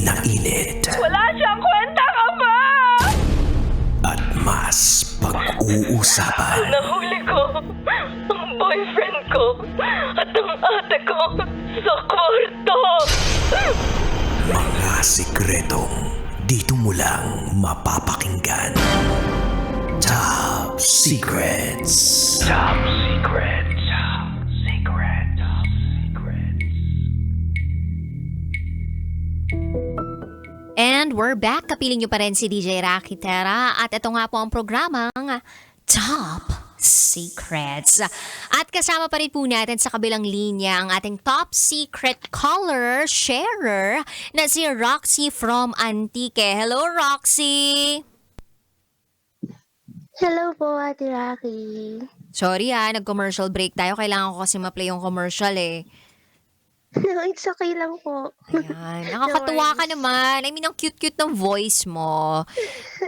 inainit Wala siyang kwenta ka ba? at mas pag-uusapan. Nahuli ko ang boyfriend ko at ang ate ko sa kwarto. Mga sikretong dito mo lang mapapakinggan. Top Secrets. Top Secrets. Top Secrets. Top Secrets. And we're back. Kapiling nyo pa rin si DJ Rocky Terra. At ito nga po ang programang Top Secrets. At kasama pa rin po natin sa kabilang linya ang ating top secret caller, sharer, na si Roxy from Antique. Hello, Roxy! Hello po, Ate Rocky. Sorry nag-commercial break tayo. Kailangan ko kasi ma-play yung commercial eh. No, it's okay lang po. Ayan, nakakatuwa ka naman. I mean, ang cute-cute ng voice mo.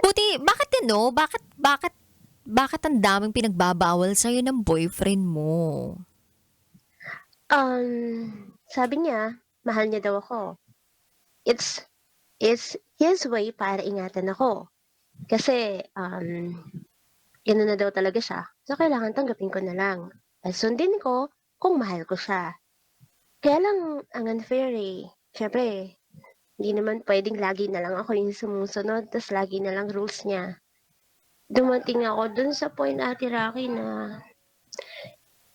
Buti, bakit ang daming pinagbabawal sa'yo ng boyfriend mo? Sabi niya, mahal niya daw ako. It's his way para ingatan ako. Kasi, gano'n na daw talaga siya. So, kailangan tanggapin ko na lang. At sundin ko kung mahal ko siya. Kaya lang, ang unfair eh. Siyempre, hindi naman pwedeng lagi na lang ako yung sumusunod, tas lagi na lang rules niya. Dumating ako dun sa point, Ate Rocky, na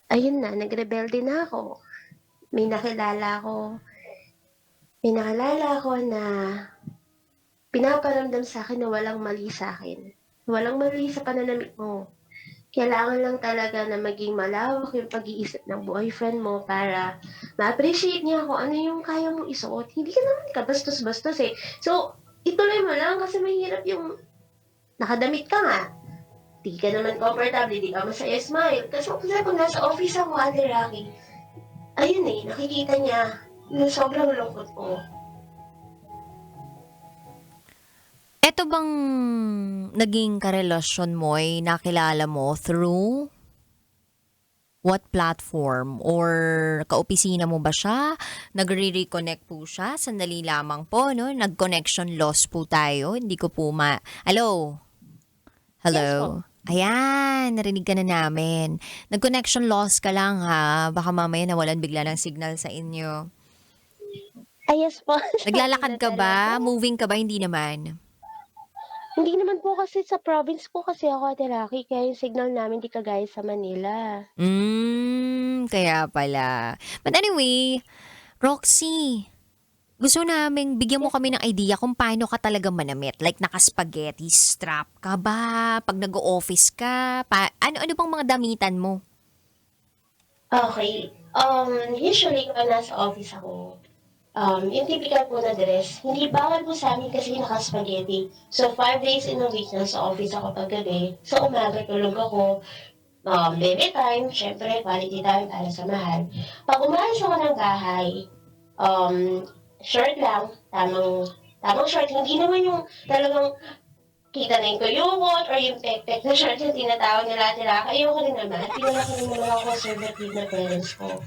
ayun na, nagrebelde na ako. May nakilala ko na pinaparamdam sa akin na walang mali sa akin. Walang mali sa pananamit mo. Kailangan lang talaga na maging malawak yung pag-iisip ng boyfriend mo para ma-appreciate niya kung ano yung kaya mong isuot. Hindi ka naman kabastos-bastos eh. So, ituloy mo lang kasi mahirap yung nakadamit ka nga. Di ka naman comfortable, di ka masaya smile. Kasi pag nasa office ako, Ate Rocky, ayun eh, nakikita niya na sobrang lungkot ko. Eto bang naging karelasyon mo ay nakilala mo through what platform? Or kaopisina mo ba siya? Nagre-reconnect po siya? Sandali lamang po, no? Nag-connection loss po tayo. Hindi ko po Hello? Hello? Ayan, narinig ka na namin. Nag-connection loss ka lang ha. Baka mamaya nawalan bigla ng signal sa inyo. Yes po. Naglalakad ka ba? Moving ka ba? Hindi naman. Hindi naman po kasi sa province po kasi ako, Ate Rocky, kaya yung signal namin di kagaya sa Manila. Kaya pala. But anyway, Roxy, gusto namin bigyan mo kami ng idea kung paano ka talaga manamit. Like naka-spaghetti strap ka ba? Pag nag-o-office ka? Ano bang mga damitan mo? Okay. Usually kapag nasa office ako, yung typical po na dress, hindi bawal po sa amin kasi naka-spaghetti. So, 5 days in a week nasa office ako paggabi. So, umaga tulog ako. Baby time, syempre, quality time para sa mahal. Pag umalis ako ng bahay, short lang, tamang short. Hindi naman yung talagang kita na yung kuyukot or yung pek-pek na short yung tinatawag nila tila. Ayoko rin naman. Pinalaki rin naman ako conservative na parents ko.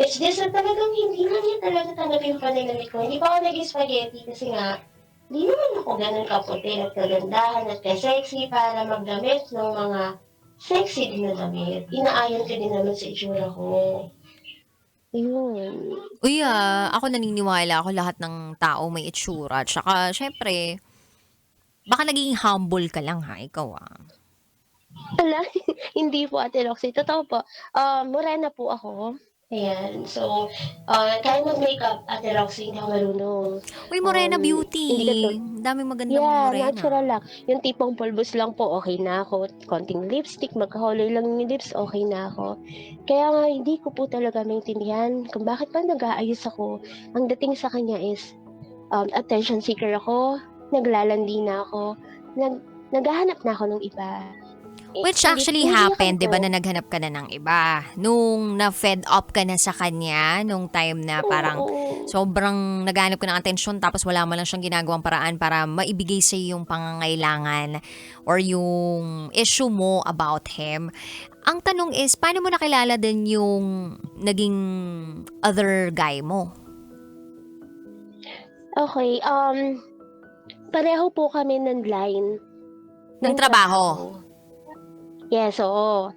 It's just na talagang hindi na niya talaga tanggapin yung pananamit ko. Hindi pa ako naging spaghetti kasi nga, hindi naman ako ganun kaputi at kagandahan at ka-sexy para magdamit ng mga sexy din na damit. Inaayon ko din naman sa itsura ko. Yun. Uy, ako naniniwala ako lahat ng tao may itsura. Tsaka, syempre, baka naging humble ka lang ikaw Ala, hindi po, Ate Roxy. Totoo po. Morena po ako. Ayan. So, kahit mag-makeup, Ate Roxy, hindi ako marunong. Uy, Morena Beauty. Hindi ka Daming magandang Yeah, Morena. natural lang. Yung tipong pulbos lang po, okay na ako. Konting lipstick, magka-color lang yung lips, okay na ako. Kaya nga, hindi ko po talaga maintindihan kung bakit pa nag-aayos ako. Ang dating sa kanya is, attention seeker ako, naglalandi na ako, naghahanap na ako ng iba. Which Hindi- actually hindi happened, ako- di ba, na naghanap ka na ng iba? Nung na-fed up ka na sa kanya, nung time na parang Oo. sobrang naghanap ka ng atensyon tapos wala mo lang siyang ginagawang paraan para maibigay sa yung pangangailangan or yung issue mo about him. Ang tanong is, paano mo nakilala din yung naging other guy mo? Okay, pareho po kami ng line Ng trabaho? Yes, oo.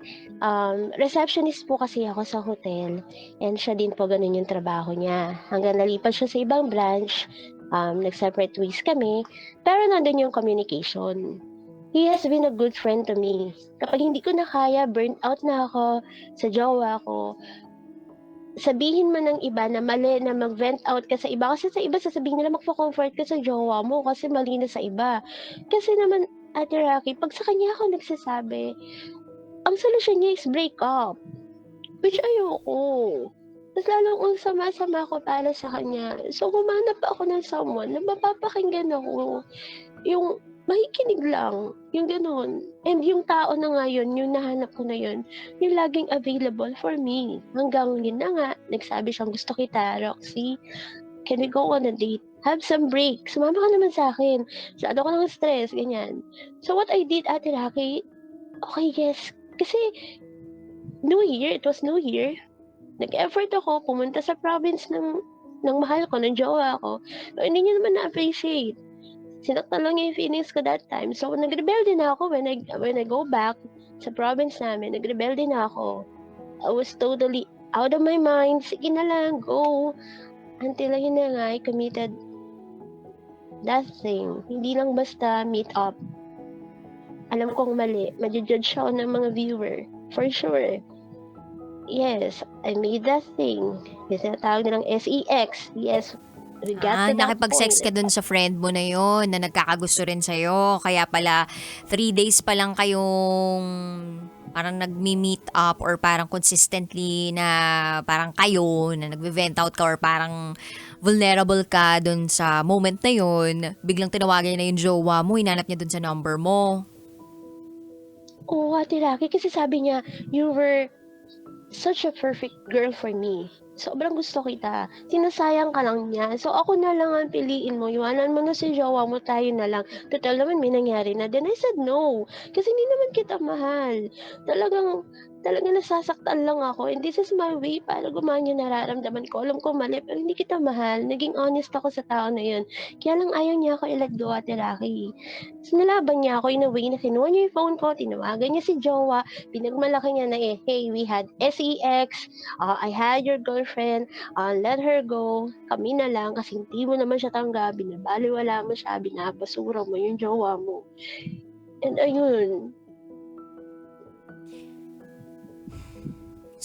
Receptionist po kasi ako sa hotel and siya din po ganun yung trabaho niya. Hanggang nalipat siya sa ibang branch, nag-separate ways kami, pero nandun yung communication. He has been a good friend to me. Kapag hindi ko na kaya, burnt out na ako sa jowa ko, sabihin man ng iba na mali na mag-vent out ka sa iba kasi sa iba sasabihin nila magko-comfort ka sa jowa mo kasi mali na sa iba. Kasi naman, Ate Rocky, 'pag sa kanya ako nagsasabi, ang solusyon niya is break up, which ayoko. Mas lalong ang sama-sama ko para sa kanya. So, humanap ako ng someone na mapapakinggan ako. Yung makikinig lang, yung gano'n. And yung tao na nga yun, yung nahanap ko na yun, yung laging available for me. Hanggang yun na nga, nagsabi siyang, "Gusto kita, Roxy. Can we go on a date? Have some break. Sumama ka naman sa'kin. Masyado ka ng stress," ganyan. So what I did, Ate Rocky, okay, yes. Kasi New Year, it was New Year. Nag-effort ako, pumunta sa province ng mahal ko, ng jowa ko. Pero hindi niya naman na-appreciate. Sinaktan lang niya yung feelings ko that time. So, nagrebelde na ako when I go back sa province namin. Nagrebelde na ako. I was totally out of my mind. Sige na lang, go. Until yun na nga, I committed that thing. Hindi lang basta meet up. Alam kong mali. Madjudge ako ng mga viewer. For sure. Yes, I made that thing. Yung tinatawag nilang SEX. Yes, we got to that Nakipag-sex ka point. dun sa friend mo na yon na nagkakagusto rin sa'yo. Kaya pala, 3 days pa lang kayong parang nagmi-meet up or parang consistently na parang kayo na nagve-vent out ka or parang vulnerable ka dun sa moment na yon, biglang tinawagan na yung jowa mo, hinanap niya dun sa number mo. Oo, Ate Rocky, kasi sabi niya, "You were such a perfect girl for me. Sobrang gusto kita. Sinasayang ka lang niya. So ako na lang ang piliin mo. Iwanan mo na si jowa mo, tayo na lang. Total naman may nangyari na." Then I said no. Kasi hindi naman kita mahal. Talagang nasasaktan lang ako. And this is my way para gumaan yung nararamdaman ko. Alam ko mali, pero hindi kita mahal. Naging honest ako sa tao na yun. Kaya lang ayaw niya ako i-let go, Ate Rocky. So nalaban niya ako in a way na kinuha niya yung phone ko, tinawagan niya si jowa, pinagmalaki niya na hey, we had SEX, I had your girlfriend, let her go, kami na lang kasi hindi mo naman siya tanggap, binabaliwala mo siya, binabasura mo yung jowa mo. And ayun,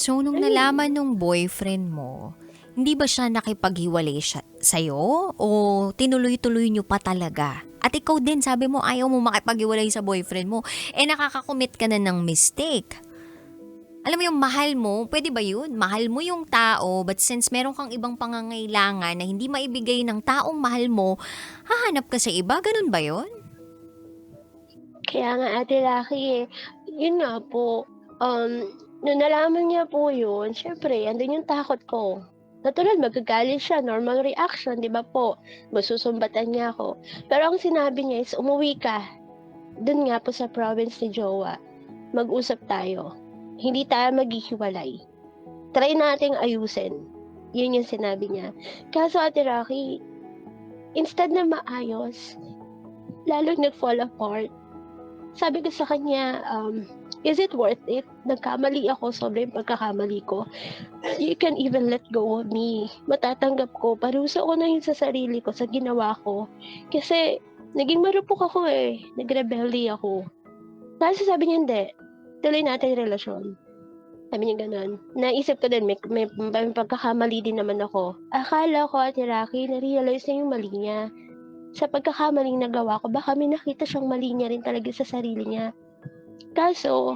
So, nung nalaman nung boyfriend mo, hindi ba siya nakipaghiwalay siya sa'yo? O tinuloy-tuloy nyo pa talaga? At ikaw din, sabi mo ayaw mo makipaghiwalay sa boyfriend mo. Nakakakommit ka na ng mistake. Alam mo yung mahal mo, pwede ba yun? Mahal mo yung tao, but since meron kang ibang pangangailangan na hindi maibigay ng taong mahal mo, hahanap ka sa iba, ganun ba yun? kaya nga Ate Lucky yun nga po, nung nalaman niya po yun, syempre andun yung takot ko. Natural magagalit siya, normal reaction, 'di ba po? Masusumbatan niya ako. Pero ang sinabi niya is, "Umuwi ka." Dun nga po sa province ni jowa, mag-usap tayo. Hindi tayo maghihiwalay. Try nating ayusin. Yun yung sinabi niya. Kaso Ate Rocky, instead na maayos, lalo nag-fall apart. Sabi ko sa kanya, "Is it worth it? Nagkamali ako, sobra yung pagkakamali ko. You can even let go of me. Matatanggap ko, parusa ko na yun sa sarili ko, sa ginawa ko. Kasi naging marupok ako nagrebelde ako." Kaso sabi niya, "Hindi, tuloy natin yung relasyon." Sabi niya gano'n. Naisip ko din may pagkakamali din naman ako. Akala ko, Ate Rocky, na-realize niya yung mali niya. Sa pagkakamaling nagawa ko, baka may nakita siyang mali niya rin talaga sa sarili niya. Kaso,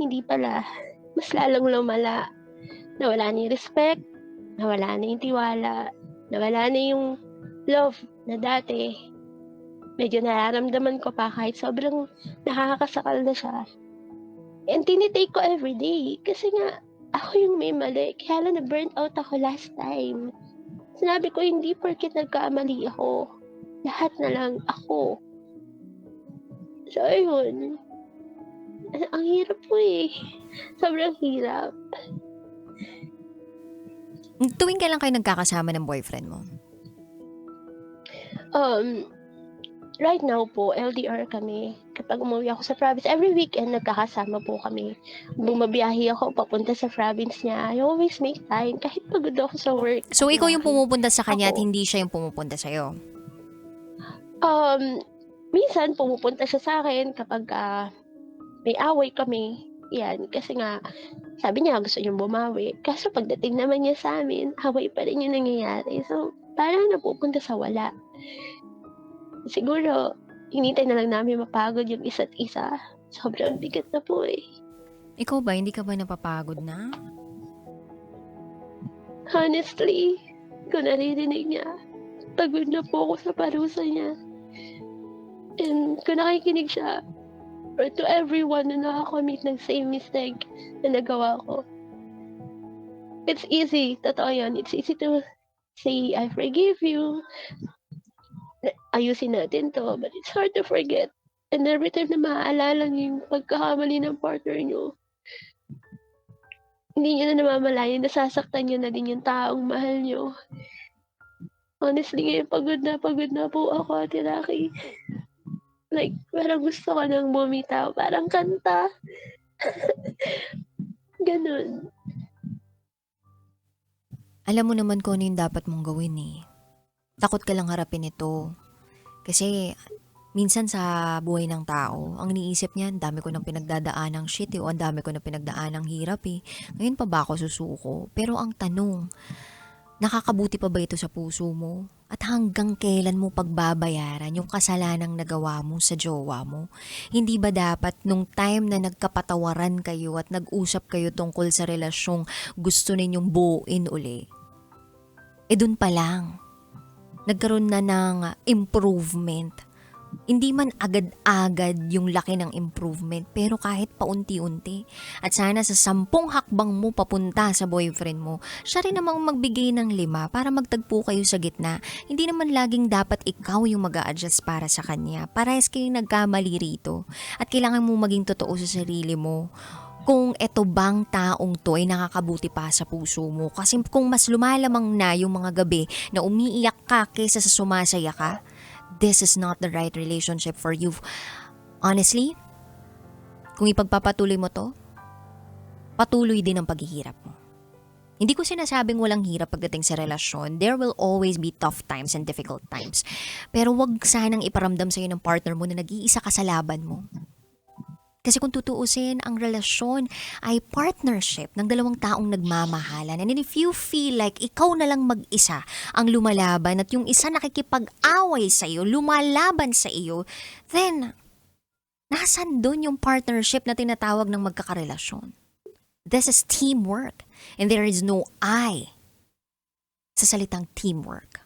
hindi pala. Mas lalong lumala. Nawala na yung respect, nawala na yung tiwala, nawala na yung love na dati. Medyo nararamdaman ko pa kahit sobrang nakakasakal na siya. And tinitake ko everyday kasi nga ako yung may mali. Kaya lang na-burnt out ako last time. Sinabi ko hindi porket nagkamali ako. Lahat na lang ako. So ayun. Ang hirap po Sobrang hirap. Tuwing kailan kayo nagkakasama ng boyfriend mo? Um, right now po, LDR kami. Kapag umuwi ako sa province, every weekend nagkakasama po kami. Bumabiyahe ako papunta sa province niya. I always make time kahit pagod ako sa work. So, ikaw yung Laki. pumupunta sa kanya at Ako. hindi siya yung pumupunta sa'yo? Minsan pumupunta siya sa akin kapag may away kami. Yan, kasi nga sabi niya gusto niyang bumawi. Kaso pagdating naman niya sa amin, away pa rin yung nangyayari. So, parang napupunta sa wala. Siguro, hinintay na lang namin mapagod yung isa't isa. Sobrang bigat na po eh. Ikaw ba, hindi ka ba napapagod na? Honestly, kung naririnig niya, pagod na po ako sa parusa niya. And kung nakikinig siya, or to everyone na nakakommit ng same mistake na nagawa ko, it's easy, totoo yun. It's easy to say, I forgive you, ayusin natin to, but it's hard to forget. And every time na maaalala niyo yung pagkakamali ng partner niyo, hindi niyo na namamalayan, nasasaktan niyo na din yung taong mahal niyo. Honestly, ngayon pagod na po ako, Ate Rocky. Like, parang gusto ko nang bumitaw, parang kanta. Ganun. Alam mo naman kung ano yung dapat mong gawin eh. Takot ka lang harapin ito. Kasi minsan sa buhay ng tao, ang iniisip niya, ang dami ko ng pinagdadaan ng shit o ang dami ko ng pinagdaan ng hirap eh. Ngayon pa ba ako susuko? Pero ang tanong, nakakabuti pa ba ito sa puso mo? At hanggang kailan mo pagbabayaran yung kasalanang nagawa mo sa jowa mo? Hindi ba dapat nung time na nagkapatawaran kayo at nag-usap kayo tungkol sa relasyong gusto ninyong buuin uli? Dun pa lang, nagkaroon na ng improvement. Hindi man agad-agad yung laki ng improvement, pero kahit paunti-unti. At sana sa 10 hakbang mo papunta sa boyfriend mo, siya rin namang magbigay ng 5 para magtagpo kayo sa gitna. Hindi naman laging dapat ikaw yung mag-a-adjust para sa kanya. Parehas kayong nagkamali rito. At kailangan mo maging totoo sa sarili mo. Kung eto bang taong to ay nakakabuti pa sa puso mo. Kasi kung mas lumalamang na yung mga gabi na umiiyak ka kaysa sa sumasaya ka, this is not the right relationship for you. Honestly, kung ipagpapatuloy mo to, patuloy din ang paghihirap mo. Hindi ko sinasabing walang hirap pagdating sa relasyon. There will always be tough times and difficult times. Pero wag sanang iparamdam sa'yo ng partner mo na nag-iisa ka sa laban mo. Kasi kung tutuusin, ang relasyon ay partnership ng dalawang taong nagmamahalan. And if you feel like ikaw na lang mag-isa ang lumalaban at yung isa nakikipag-away sa iyo, lumalaban sa iyo, then nasan doon yung partnership na tinatawag ng magkakarelasyon? This is teamwork. And there is no I sa salitang teamwork.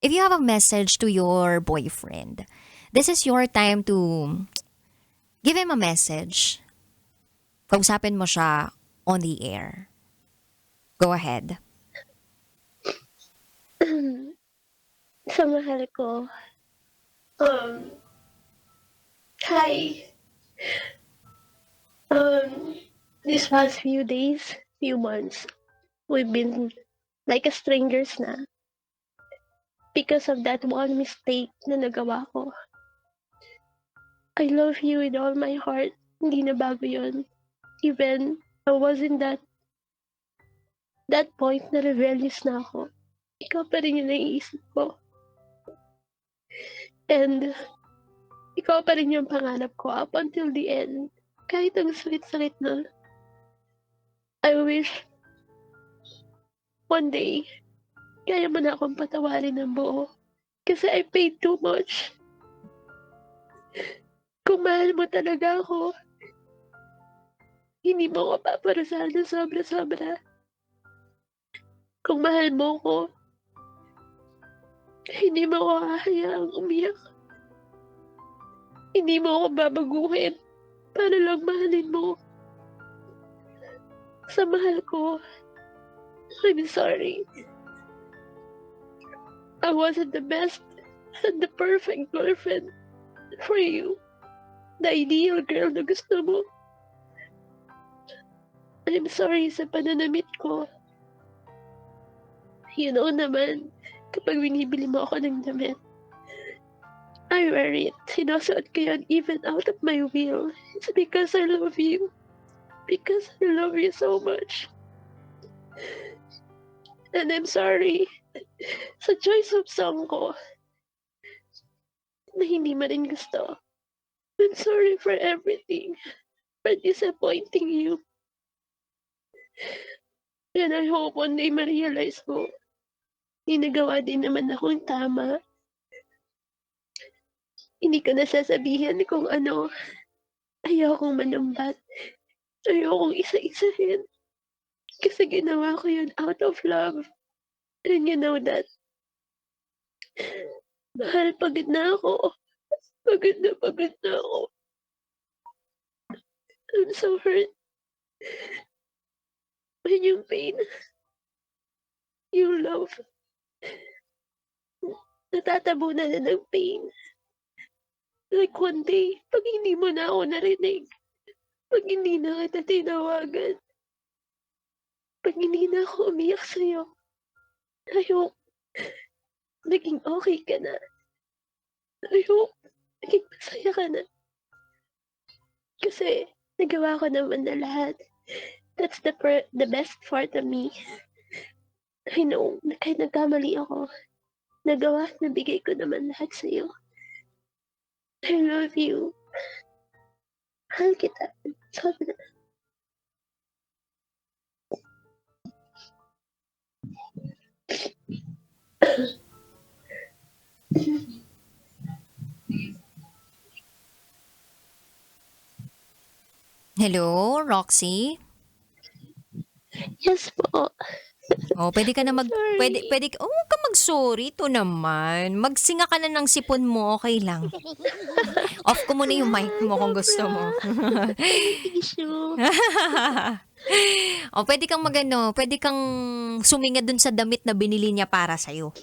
If you have a message to your boyfriend, this is your time to give him a message. Kausapin mo siya on the air. Go ahead. Sa mahal ko, hi. These past few days, few months, we've been like a strangers na. Because of that one mistake na nagawa ko. I love you with all my heart. Hindi na bago yun. Even I was in that point na rebellious na ako. Ikaw pa rin yung naiisip ko. And ikaw pa rin yung pangarap ko up until the end. Kahit ang sakit-sakit na. I wish one day, kaya mo na akong patawarin ng buo. Kasi I paid too much. Kung mahal mo talaga ako, hindi mo ako paparusahan ng sobra-sobra. Kung mahal mo ko, hindi mo ako hahayaang umiyak. Hindi mo ako babaguhin para lang mahalin mo. Sa mahal ko, I'm sorry. I wasn't the best and the perfect girlfriend for you. The ideal girl na gusto mo. I'm sorry sa pananamit ko. You know naman, Kapag binibili mo ako ng damit, I wear it. Sinusuot ko yun even out of my will. It's because I love you. Because I love you so much. And I'm sorry sa choice of song ko na hindi mo rin gusto. I'm sorry for everything. For disappointing you. And I hope one day ma-realize mo, may nagawa din naman akong tama. Hindi ko na sasabihin kung ano. Ayokong manumbat. Ayokong isa-isahin. Kasi ginawa ko yun out of love. And you know that. Mahal, pagod na ako. Pagod na ako. I'm so hurt. When yung pain, yung love, natatabunan na ng pain. Like one day, pag hindi mo na ako narinig, pag hindi na kita tinawagan, pag hindi na ako umiyak sa'yo, I hope naging okay ka na. I hope naging masaya ka na. Kasi nagawa ko naman na lahat. That's the best part of me. I know, kahit nagkamali ako, nagawa at nabigay ko naman lahat sa'yo. I love you. Mahal kita. Sobra. Hello, Roxy? Yes po. Oh, pwede ka na Sorry. huwag ka mag-sorry. Ito naman. Magsinga ka na ng sipon mo, okay lang. Off ko muna yung mic mo kung gusto mo. Tissue. O, pwede kang suminga dun sa damit na binili niya para sa'yo.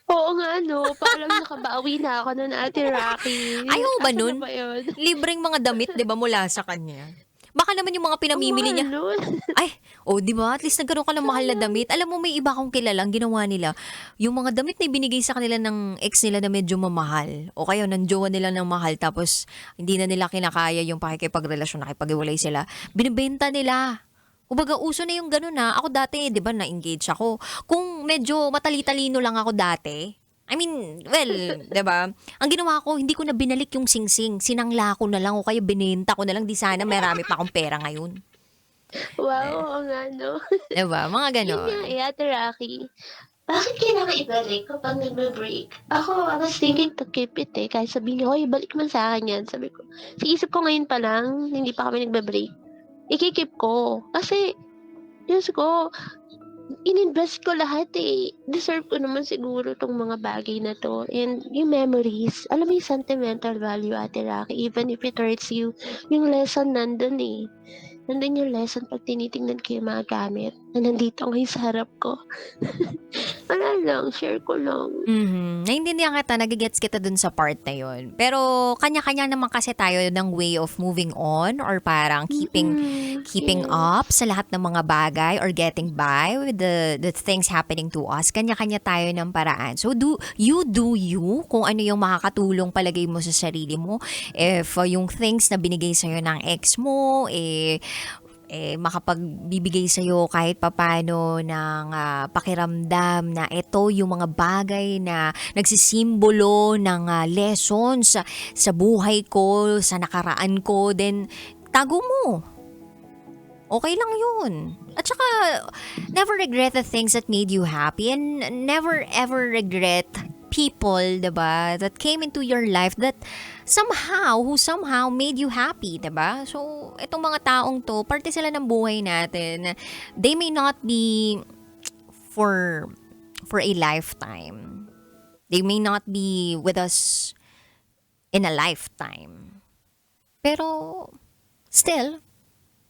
Oo nga, parang nakabawi na ako nun, Ate Rocky. Ayaw mo ba Asan nun? na ba yun? Libreng mga damit, di ba, mula sa kanya. Baka naman yung mga pinamimili niya. Nun. Ay, di ba? At least nagkaroon ka ng mahal na damit. Alam mo, may iba akong kilalang ginawa nila. Yung mga damit na binigay sa kanila ng ex nila na medyo mamahal. O kaya ng jowa nila ng mahal tapos hindi na nila kinakaya yung pakikipagrelasyon, nakipag-iwalay sila. Binibenta nila. Kumbaga, uso na yung ganun na. Ako dati, di ba, na-engage ako. Kung medyo matali-talino lang ako dati, I mean, well, di ba? Ang ginawa ko, hindi ko na binalik yung singsing. Sinangla ko na lang o kaya binenta ko na lang. Di sana marami pa akong pera ngayon. Wow, oo nga, Di ba? Mga Yun ganon. nga, Ate Rocky. Bakit kailangan ibalik kapag nagbe-break? I was thinking to keep it Kahit sabihin niyo, "Hoy, balik man sa akin yan." Sabi ko. Sa isip ko ngayon pa lang, hindi pa kami nagbe-break. Iki-keep ko. Kasi, Diyos ko, ininvest ko lahat Deserve ko naman siguro tong mga bagay na to. And yung memories, alam mo yung sentimental value, Ate Rocky, even if it hurts you, yung lesson nandun Nandun yung lesson pag tinitingnan ko yung mga gamit na nandito ngayon sa harap ko. Wala lang, share ko lang. Naiintindihan kita, nagigets kita dun sa part na yun. Pero kanya-kanya naman kasi tayo ng way of moving on or parang keeping Yes. up sa lahat ng mga bagay or getting by with the things happening to us. Kanya-kanya tayo ng paraan. So do you kung ano yung makakatulong palagay mo sa sarili mo. If yung things na binigay sa'yo ng ex mo, makapagbibigay sa'yo kahit papano ng pakiramdam na ito yung mga bagay na nagsisimbolo ng lessons sa buhay ko, sa nakaraan ko, then tago mo. Okay lang yun. At saka, never regret the things that made you happy and never ever regret people, diba, that came into your life that who somehow made you happy, diba? So, itong mga taong to, parte sila ng buhay natin. They may not be for a lifetime. They may not be with us in a lifetime. Pero, still,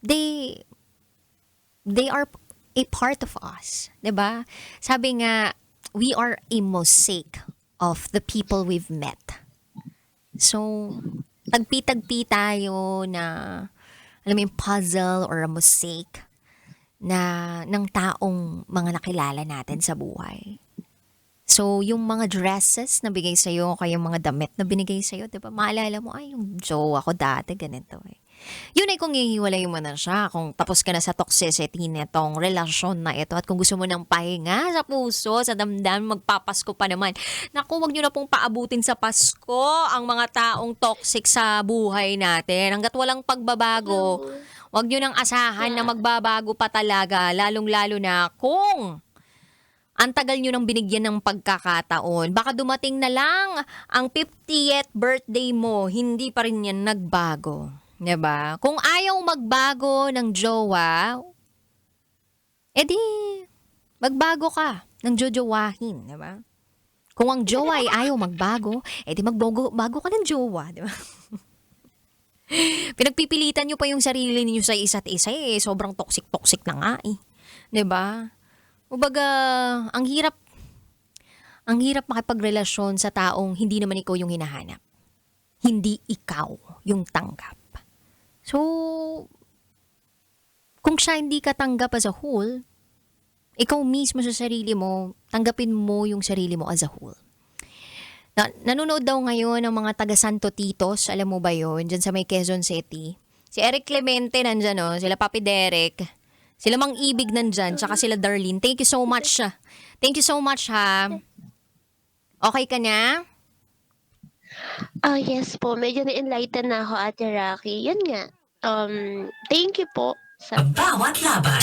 they are a part of us, 'di ba? Sabi nga, we are a mosaic of the people we've met. So, tagpi-tagpi tayo na, alam mo yung puzzle or a mosaic na ng taong mga nakilala natin sa buhay. So, yung mga dresses na bigay sa'yo, o kaya yung mga damit na binigay sa'yo, di ba? Maalala mo, ay, yung jowa ko dati, ganito eh. Yun ay kung hihiwalay mo na siya, kung tapos ka na sa toxicity nitong relasyon na ito, at kung gusto mo ng pahinga sa puso, sa damdam, magpapasko pa naman. Naku, wag nyo na pong paabutin sa Pasko ang mga taong toxic sa buhay natin. Hanggat walang pagbabago, wag nyo nang asahan na magbabago pa talaga, lalong-lalo na kung ang tagal nyo nang binigyan ng pagkakataon. Baka dumating na lang ang 50th birthday mo, hindi pa rin yan nagbago. 'Di ba? Kung ayaw magbago ng jowa, edi magbago ka ng jojowahin, 'di ba? Kung ang jowa ay ayaw magbago, edi bago ka ng jowa, 'di ba? Pinagpipilitan nyo pa yung sarili niyo sa isa't isa eh. Sobrang toxic-toxic na nga eh. 'Di ba? Kumbaga, ang hirap makipagrelasyon sa taong hindi naman ikaw yung hinahanap. Hindi ikaw yung tanggap. So, kung siya hindi ka tanggap as a whole, ikaw mismo sa sarili mo, tanggapin mo yung sarili mo as a whole. Nanonood daw ngayon ng mga taga Santo Titos, alam mo ba yun, dyan sa may Quezon City. Si Eric Clemente nandyan, oh, sila Papi Derek. Sila Mang Ibig nandyan, tsaka sila Darlene. Thank you so much. Thank you so much, ha. Okay ka na? Yes po. Medyo na-enlighten na ako, Ate Rocky. Yun nga. Thank you po sa Bawat laban.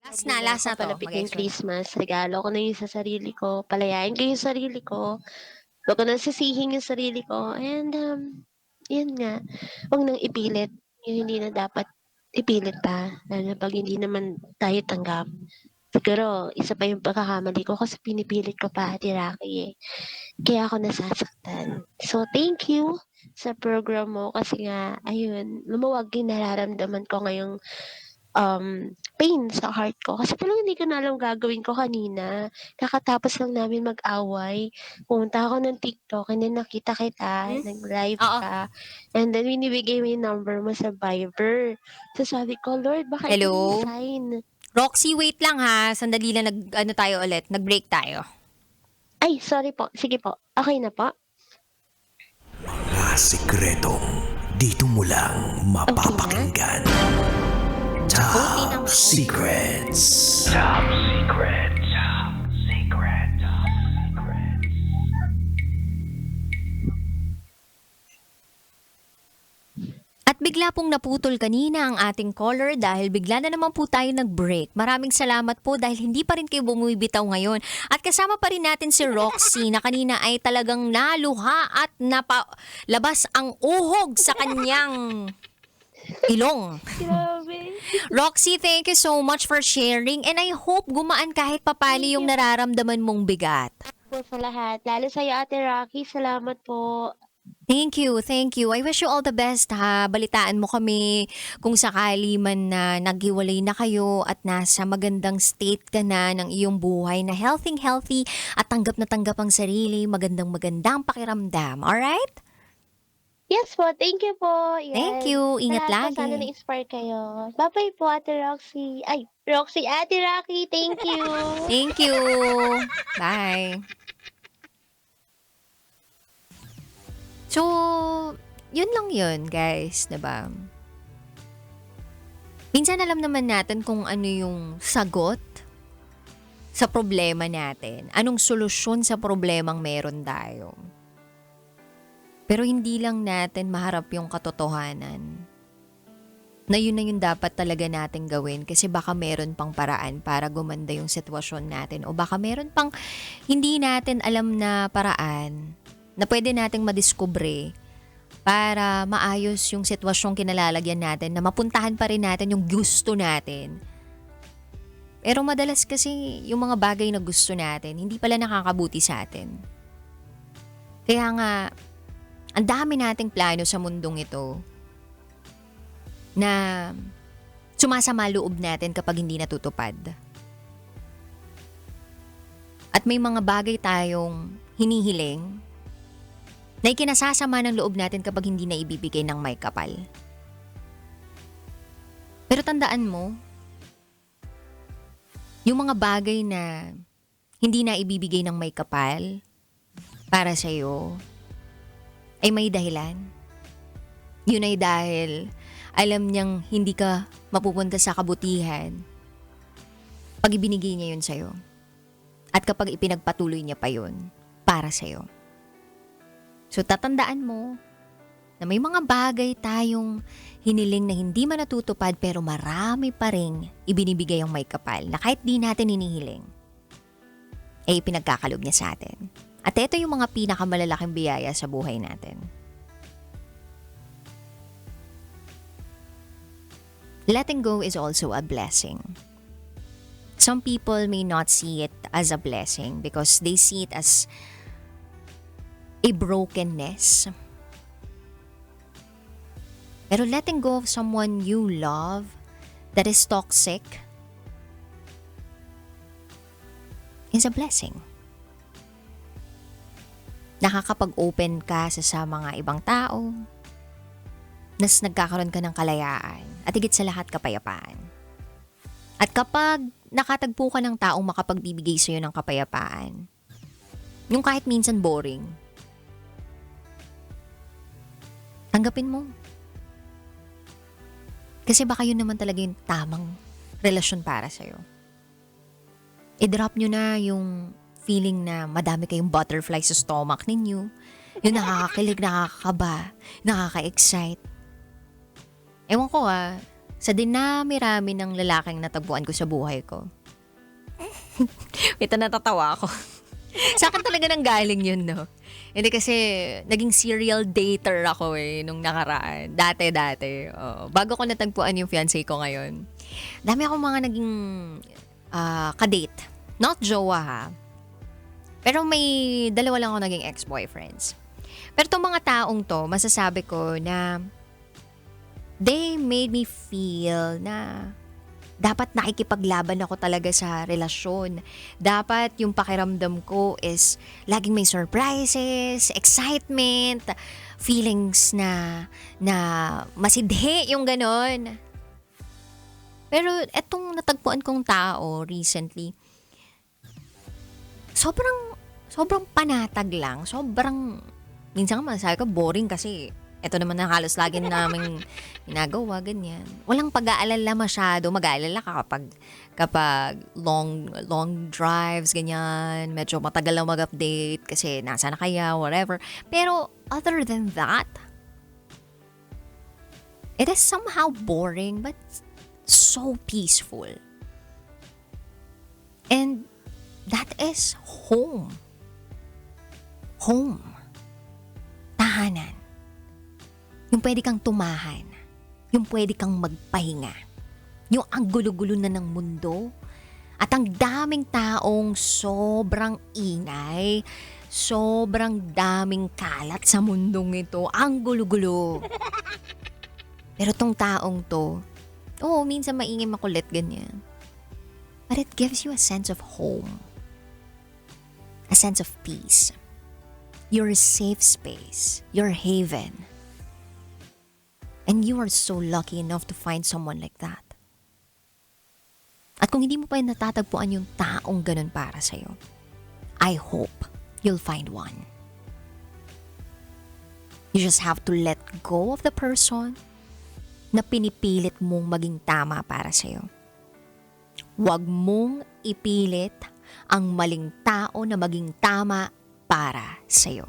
Last na to. palapit ng Mag-explain. Christmas. Regalo ko na yun sa sarili ko. Palayain ko yung sarili ko. Huwag ko nang sisihin yung sarili ko. And, yun nga. Huwag nang ipilit. Yung hindi na dapat ipilit pa. Lalo na pag hindi naman tayo tanggap. Siguro, isa pa yung pagkakamali ko kasi pinipilit ko pa, Ate Rocky eh. Kaya ako nasasaktan. So, thank you sa program mo kasi nga, ayun, lumuwag yung nararamdaman ko ngayong pain sa heart ko. Kasi talagang hindi ko na alam gagawin ko kanina. Kakatapos lang namin mag-away. Pumunta ako ng TikTok and then nakita kita, nag-live Oo. ka. And then binibigay mo yung number mo sa Viber. So sabi ko, Lord, baka ito Hello? yung sign. Roxy, wait lang ha. Sandali lang tayo ulit. Nag-break tayo. Ay, sorry po. Sige po. Okay na po. Mga sikretong dito mo lang mapapakinggan. Okay Top naman. Secrets. Top Secrets. Top Secrets. Top Secrets. At bigla pong naputol kanina ang ating caller dahil bigla na naman po tayo nag-break. Maraming salamat po dahil hindi pa rin kayo bumibitaw ngayon. At kasama pa rin natin si Roxy na kanina ay talagang naluha at napalabas ang uhog sa kanyang ilong. Grabe. Roxy, thank you so much for sharing and I hope gumaan kahit papali yung nararamdaman mong bigat. Po sa lahat. Lalo sa'yo, Ate Rocky. Salamat po. Thank you, thank you. I wish you all the best ha. Balitaan mo kami kung sakali man na naghiwalay na kayo at nasa magandang state ka na ng iyong buhay na healthy at tanggap na tanggap ang sarili, magandang pakiramdam. Alright? Yes po. Thank you po. Yes. Thank you. Ingat Sa lahat po, lagi. Sana na-inspire kayo. Bye-bye po, Ate Roxy. Ay, Roxy, Ate Rocky. Thank you. Thank you. Bye. So, yun lang yun, guys, 'di ba? Minsan alam naman natin kung ano yung sagot sa problema natin. Anong solusyon sa problemang meron tayo. Pero hindi lang natin maharap yung katotohanan. Na yun na yung dapat talaga natin gawin kasi baka meron pang paraan para gumanda yung sitwasyon natin o baka meron pang hindi natin alam na paraan na pwede nating madiskubre para maayos yung sitwasyong kinalalagyan natin na mapuntahan pa rin natin yung gusto natin. Pero madalas kasi yung mga bagay na gusto natin, hindi pala nakakabuti sa atin. Kaya nga, ang dami nating plano sa mundong ito na sumasama loob natin kapag hindi natutupad. At may mga bagay tayong hinihiling na ikinasasama ng loob natin kapag hindi na ibibigay ng may kapal. Pero tandaan mo, yung mga bagay na hindi na ibibigay ng may kapal para sa'yo, ay may dahilan. Yun ay dahil alam niyang hindi ka mapupunta sa kabutihan pag ibinigay niya yun sa'yo. At kapag ipinagpatuloy niya pa yun para sa'yo. So tatandaan mo na may mga bagay tayong hiniling na hindi man natutupad pero marami pa ring ibinibigay ang may kapal na kahit di natin hinihiling, ay ipinagkakaloob niya sa atin. At ito yung mga pinakamalalaking biyaya sa buhay natin. Letting go is also a blessing. Some people may not see it as a blessing because they see it as a brokenness. Pero letting go of someone you love that is toxic is a blessing. Nakakapag-open ka sa mga ibang tao, nas nagkakaroon ka ng kalayaan at higit sa lahat kapayapaan. At kapag nakatagpo ka ng taong makapagbibigay sa'yo ng kapayapaan, yung kahit minsan boring, tanggapin mo. Kasi baka yun naman talaga yung tamang relasyon para sa'yo. I-drop nyo na yung feeling na madami kayong butterfly sa stomach ninyo, yung nakakakilig, nakakaba, nakaka-excite. Ewan ko sa dinami-rami ng lalaking natagpuan ko sa buhay ko. Ito, natatawa ako. Sa akin talaga nang galing yun, no? Hindi kasi naging serial dater ako nung nakaraan. Dati. Bago ko natagpuan yung fiancé ko ngayon. Dami akong mga naging kadate. Not jowa ha. Pero may dalawa lang ako naging ex-boyfriends. Pero itong mga taong to, masasabi ko na they made me feel na dapat nakikipaglaban ako talaga sa relasyon. Dapat yung pakiramdam ko is laging may surprises, excitement, feelings na masidhe yung ganon. Pero etong natagpuan kong tao recently, sobrang panatag lang. Minsan nga masasabi ko boring kasi ito naman na halos lagi namin ginagawa, ganyan. Walang pag-aalala masyado. Mag-aalala ka kapag long drives, ganyan. Medyo matagal lang mag-update kasi nasa na kaya, whatever. Pero other than that, it is somehow boring but so peaceful. And that is home. Home. Tahanan. Yung pwede kang tumahan. Yung pwede kang magpahinga. Yung ang gulo-gulo na ng mundo. At ang daming taong sobrang ingay. Sobrang daming kalat sa mundong ito. Ang gulo-gulo. Pero tong taong to, minsan maingay, makulit, ganyan. But it gives you a sense of home. A sense of peace. Your safe space. Your haven. And you are so lucky enough to find someone like that. At kung hindi mo pa natatagpuan yung taong ganun para sa'yo, I hope you'll find one. You just have to let go of the person na pinipilit mong maging tama para sa'yo. Huwag mong ipilit ang maling tao na maging tama para sa'yo.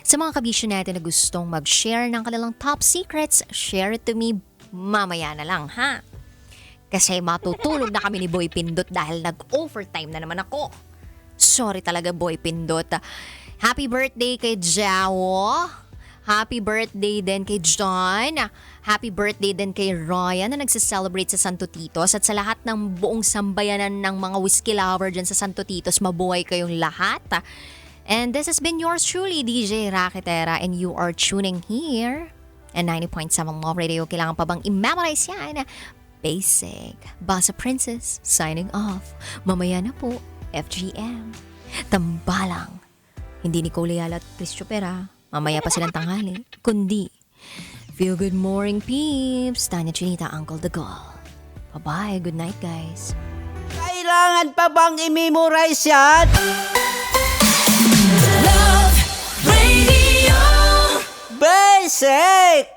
Sa mga kabisyo natin na gustong mag-share ng kanilang top secrets, share it to me mamaya na lang, ha? Kasi matutulog na kami ni Boy Pindot dahil nag-overtime na naman ako. Sorry talaga, Boy Pindot. Happy birthday kay Jawo. Happy birthday din kay John. Happy birthday din kay Ryan na nagse-celebrate sa Santo Titos. At sa lahat ng buong sambayanan ng mga whiskey lover dyan sa Santo Titos, mabuhay kayong lahat. And this has been yours truly, DJ Raketera, and you are tuning here at 90.7 Love Radio. Kailangan pa bang i-memorize yan? Basic. Basa Princess, signing off. Mamaya na po, FGM. Tambalang. Hindi Nicole Ayala at Chris Chopera. Mamaya pa silang tanghali. Kundi, feel good morning, peeps. Tanya Chinita, Uncle the Gall. Bye-bye. Good night, guys. Kailangan pa bang i-memorize yan? Love Radio. Basic!